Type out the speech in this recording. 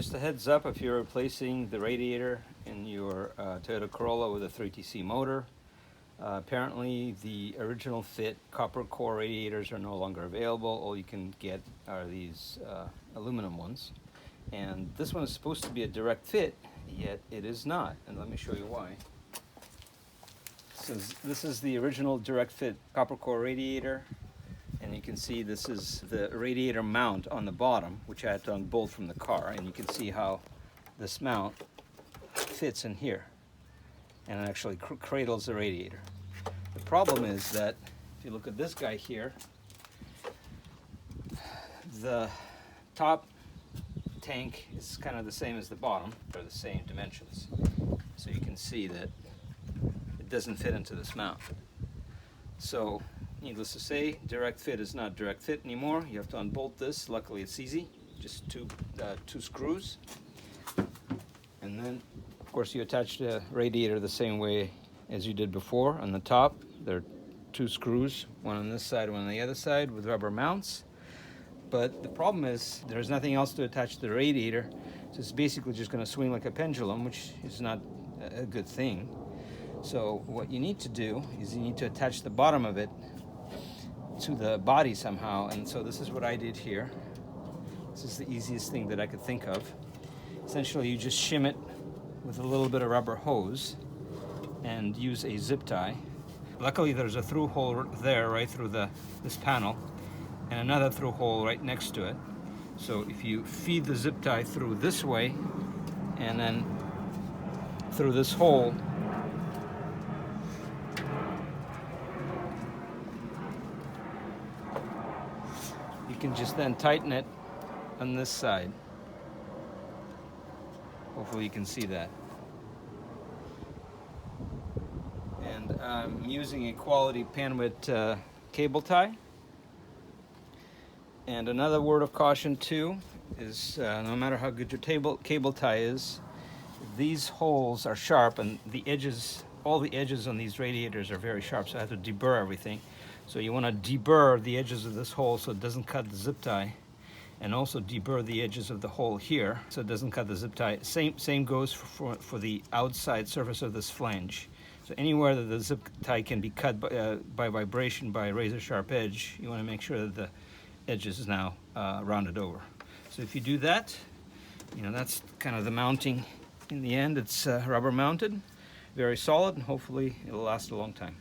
Just a heads up, if you're replacing the radiator in your Toyota Corolla with a 3TC motor, apparently the original fit copper core radiators are no longer available. All you can get are these aluminum ones. And this one is supposed to be a direct fit, yet it is not. And let me show you why. So this is the original direct fit copper core radiator. And you can see this is the radiator mount on the bottom, which I had to unbolt from the car. And you can see how this mount fits in here and it actually cradles the radiator. The problem is that if you look at this guy here, the top tank is kind of the same as the bottom. They're the same dimensions. So you can see that it doesn't fit into this mount. So needless to say, direct fit is not direct fit anymore. You have to unbolt this. Luckily it's easy, just two screws. And then of course you attach the radiator the same way as you did before. On the top there are two screws, one on this side, one on the other side with rubber mounts. But the problem is there's nothing else to attach to the radiator, so it's basically just going to swing like a pendulum, which is not a good thing. So what you need to do is you need to attach the bottom of it to the body somehow, and so this is what I did here. This is the easiest thing that I could think of. Essentially you just shim it with a little bit of rubber hose and use a zip tie. Luckily there's a through hole there right through this panel and another through hole right next to it. So if you feed the zip tie through this way and then through this hole, you can just then tighten it on this side. Hopefully you can see that. And I'm using a quality Panduit cable tie. And another word of caution too is no matter how good your cable tie is, these holes are sharp and the edges, all the edges on these radiators are very sharp, so I have to deburr everything. So you want to deburr the edges of this hole so it doesn't cut the zip tie, and also deburr the edges of the hole here so it doesn't cut the zip tie. Same goes for the outside surface of this flange. So anywhere that the zip tie can be cut by vibration by a razor sharp edge, you want to make sure that the edges is now rounded over. So if you do that, you know, that's kind of the mounting. In the end, it's rubber mounted, very solid, and hopefully it'll last a long time.